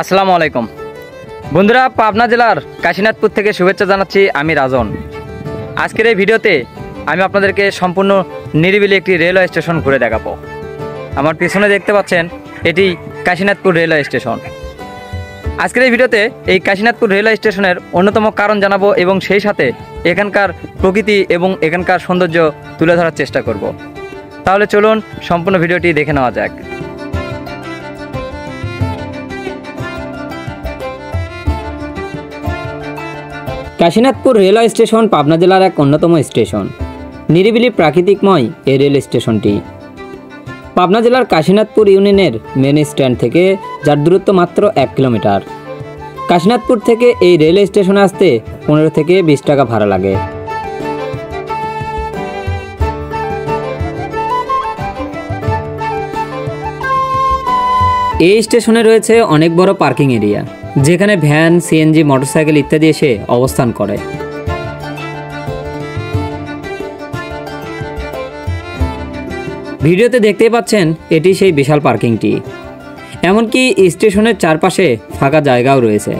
আসসালামু আলাইকুম বন্ধুরা, পাবনা জেলার কাশীনাথপুর থেকে শুভেচ্ছা জানাচ্ছি। আমি রাজন। আজকের এই ভিডিওতে আমি আপনাদেরকে সম্পূর্ণ নিরিবিলি একটি রেলওয়ে স্টেশন ঘুরে দেখাবো। আমার পিছনে দেখতে পাচ্ছেন, এটি কাশীনাথপুর রেলওয়ে স্টেশন। আজকের এই ভিডিওতে এই কাশীনাথপুর রেলওয়ে স্টেশনের অন্যতম কারণ জানাবো এবং সেই সাথে এখানকার প্রকৃতি এবং এখানকার সৌন্দর্য তুলে ধরার চেষ্টা করব। তাহলে চলুন সম্পূর্ণ ভিডিওটি দেখে নেওয়া যাক। কাশীনাথপুর রেলওয়ে স্টেশন পাবনা জেলার এক অন্যতম স্টেশন। নিরিবিলি প্রাকৃতিকময় এই রেল স্টেশনটি পাবনা জেলার কাশীনাথপুর ইউনিয়নের মেন স্ট্যান্ড থেকে, যার দূরত্ব মাত্র 1 কিলোমিটার। কাশীনাথপুর থেকে এই রেল স্টেশনে আসতে 15 থেকে 20 টাকা ভাড়া লাগে। এই স্টেশনে রয়েছে অনেক বড় পার্কিং এরিয়া, যেখানে ভ্যান, সিএনজি, মোটরসাইকেল ইত্যাদি এসে অবস্থান করে। ভিডিওতে দেখতেই পাচ্ছেন, এটি সেই বিশাল পার্কিংটি। এমনকি স্টেশনের চারপাশে ফাঁকা জায়গাও রয়েছে।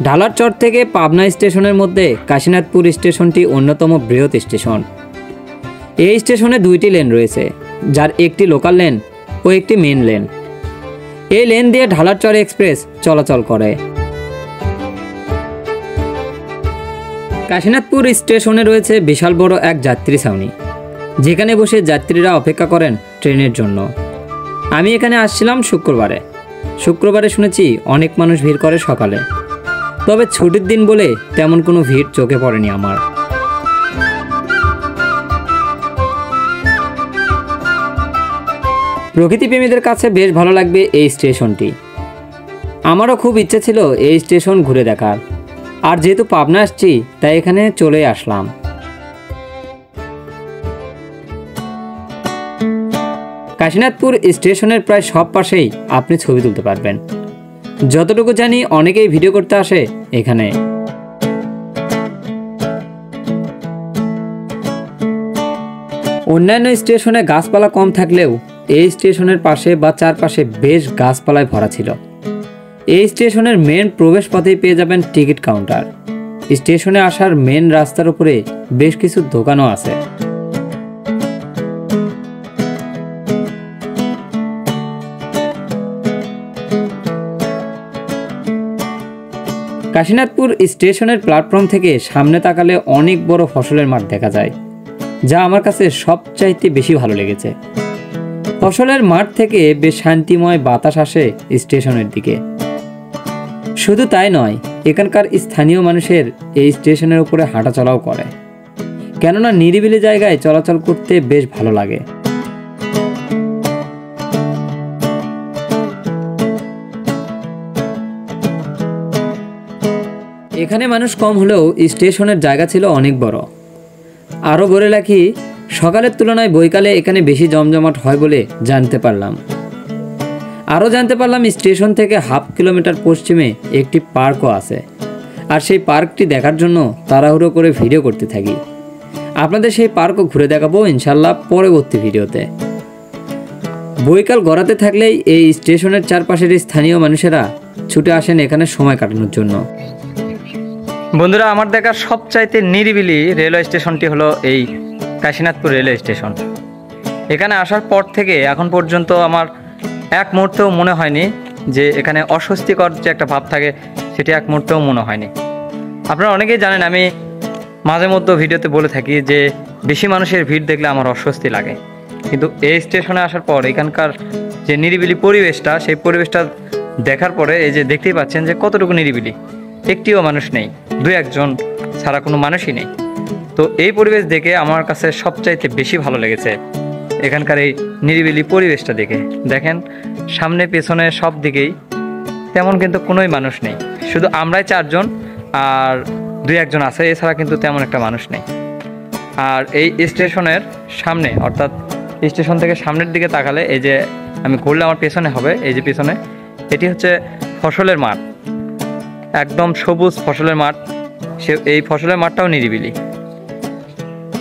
ঢালারচর থেকে পাবনা স্টেশনের মধ্যে কাশীনাথপুর স্টেশনটি অন্যতম বৃহৎ স্টেশন। এই স্টেশনে 2টি লেন রয়েছে, যার একটি লোকাল লেন ও একটি মেন লেন। এই লেন দিয়ে ঢালারচর এক্সপ্রেস চলাচল করে। কাশীনাথপুর স্টেশনে রয়েছে বিশাল বড় এক যাত্রী ছাউনি, যেখানে বসে যাত্রীরা অপেক্ষা করেন ট্রেনের জন্য। আমি এখানে আসছিলাম শুক্রবারে শুনেছি অনেক মানুষ ভিড় করে সকালে, তবে ছুটির দিন বলে তেমন কোনো ভিড় চোখে পড়েনি আমার। প্রকৃতিপ্রেমীদের কাছে বেশ ভালো লাগবে এই স্টেশনটি। আমারও খুব ইচ্ছে ছিল এই স্টেশন ঘুরে দেখার, আর যেহেতু পাবনা আসছি তাই এখানে চলে আসলাম। কাশীনাথপুর স্টেশনের প্রায় সব পাশেই আপনি ছবি তুলতে পারবেন। যতটুকু জানি অনেকেই ভিডিও করতে আসে এখানে। অন্যান্য স্টেশনে গাছপালা কম থাকলেও এই স্টেশনের পাশে বা চারপাশে বেশ গাছপালায় ভরা ছিল। এই স্টেশনের মেন প্রবেশ পথেই পেয়ে যাবেন টিকিট কাউন্টার। স্টেশনে আসার মেন রাস্তার উপরে বেশ কিছু দোকানও আছে। কাশীনাথপুর স্টেশনের প্ল্যাটফর্ম থেকে সামনে তাকালে অনেক বড় ফসলের মাঠ দেখা যায়, যা আমার কাছে সবচাইতে বেশি ভালো লেগেছে। ফসলের মাঠ থেকে বেশ শান্তিময় বাতাস আসে স্টেশনের দিকে। শুধু তাই নয়, এখানকার স্থানীয় মানুষের এই স্টেশনের উপরে হাঁটাচলাও করে, কেননা নিরিবিলি জায়গায় চলাচল করতে বেশ ভালো লাগে। এখানে মানুষ কম হলেও স্টেশনের জায়গা ছিল অনেক বড়। আরও বলে রাখি, সকালের তুলনায় বৈকালে এখানে বেশি জমজমাট হয় বলে জানতে পারলাম। আরও জানতে পারলাম স্টেশন থেকে 1/2 কিলোমিটার পশ্চিমে একটি পার্কও আছে, আর সেই পার্কটি দেখার জন্য তাড়াহুড়ো করে ভিডিও করতে থাকি। আপনাদের সেই পার্কও ঘুরে দেখাবো ইনশাল্লাহ পরবর্তী ভিডিওতে। বৈকাল গড়াতে থাকলেই এই স্টেশনের চারপাশের স্থানীয় মানুষেরা ছুটে আসেন এখানে সময় কাটানোর জন্য। বন্ধুরা, আমার দেখার সবচাইতে নিরিবিলি রেলওয়ে স্টেশনটি হলো এই কাশীনাথপুর রেলওয়ে স্টেশন। এখানে আসার পর থেকে এখন পর্যন্ত আমার এক মুহূর্তেও মনে হয়নি যে এখানে অস্বস্তিকর যে একটা ভাব থাকে, সেটি এক মুহূর্তেও মনে হয়নি। আপনারা অনেকেই জানেন, আমি মাঝে মধ্যে ভিডিওতে বলে থাকি যে বেশি মানুষের ভিড় দেখলে আমার অস্বস্তি লাগে, কিন্তু এই স্টেশনে আসার পর এখানকার যে নিরিবিলি পরিবেশটা, সেই পরিবেশটা দেখার পরে এই যে দেখতেই পাচ্ছেন যে কতটুকু নিরিবিলি, একটিও মানুষ নেই, 2-1 ছাড়া কোনো মানুষই নেই। তো এই পরিবেশ দেখে আমার কাছে সবচাইতে বেশি ভালো লেগেছে এখানকার এই নিরিবিলি পরিবেশটা দেখে। দেখেন, সামনে পেছনে সব দিকেই তেমন কিন্তু কোনোই মানুষ নেই, শুধু আমরাই 4 জন আর 2-1 আছে, এছাড়া কিন্তু তেমন একটা মানুষ নেই। আর এই স্টেশনের সামনে, অর্থাৎ স্টেশন থেকে সামনের দিকে তাকালে, এই যে আমি ঘুরলে আমার পেছনে হবে, এই যে পিছনে, এটি হচ্ছে ফসলের মাঠ, একদম সবুজ ফসলের মাঠ। এই ফসলের মাঠটাও নিরিবিলি।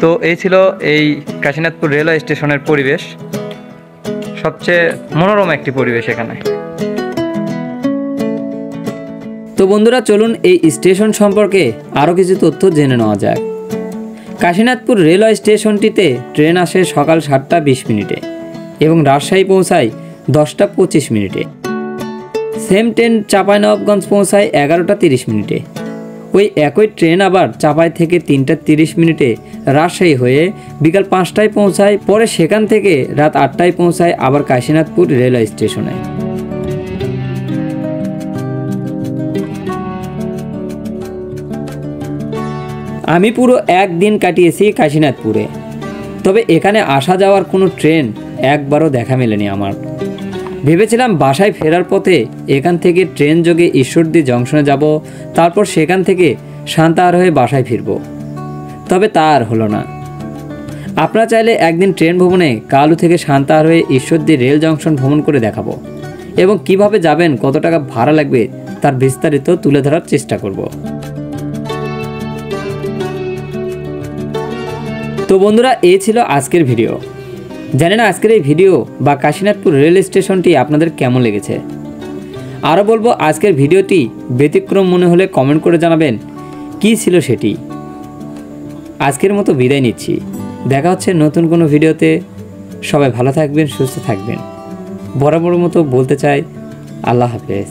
তো এই ছিল এই কাশীনাথপুর রেলওয়ে স্টেশনের পরিবেশ। সবচেয়ে মনোরম একটি পরিবেশ এখানে। তো বন্ধুরা চলুন এই স্টেশন সম্পর্কে আরও কিছু তথ্য জেনে নেওয়া যাক। কাশীনাথপুর রেলওয়ে স্টেশনটিতে ট্রেন আসে সকাল 7:20 এবং রাজশাহী পৌঁছায় 10:25। সেম ট্রেন চাঁপাইনবাবগঞ্জ পৌঁছায় 11:30। ওই একই ট্রেন আবার চাঁপাই থেকে 3:30 রাজশাহী হয়ে বিকাল 5টায় পৌঁছায়, পরে সেখান থেকে রাত 8টায় পৌঁছায় আবার কাশীনাথপুর রেলওয়ে স্টেশনে। আমি পুরো একদিন কাটিয়েছি কাশীনাথপুরে, তবে এখানে আসা যাওয়ার কোনো ট্রেন একবারও দেখা মেলেনি আমার। ভেবেছিলাম বাসায় ফেরার পথে এখান থেকে ট্রেন যোগে ঈশ্বরদী জংশনে যাব, তারপর সেখান থেকে সান্তাহার হয়ে বাসায় ফিরব, তবে তা আর হলো না। আপনারা চাইলে একদিন ট্রেন ভ্রমণে কালু থেকে সান্তাহার হয়ে ঈশ্বরদী রেল জংশন ভ্রমণ করে দেখাবো এবং কিভাবে যাবেন, কত টাকা ভাড়া লাগবে তার বিস্তারিত তুলে ধরার চেষ্টা করব। তো বন্ধুরা, এই ছিল আজকের ভিডিও। জানি না আজকের এই ভিডিও বা কাশীনাথপুর রেল স্টেশনটি আপনাদের কেমন লেগেছে। আরও বলবো, আজকের ভিডিওটি ব্যতিক্রম মনে হলে কমেন্ট করে জানাবেন কী ছিল সেটি। আজকের মতো বিদায় নিচ্ছি, দেখা হচ্ছে নতুন কোনো ভিডিওতে। সবাই ভালো থাকবেন, সুস্থ থাকবেন। বরাবর মতো বলতে চাই, আল্লাহ হাফেজ।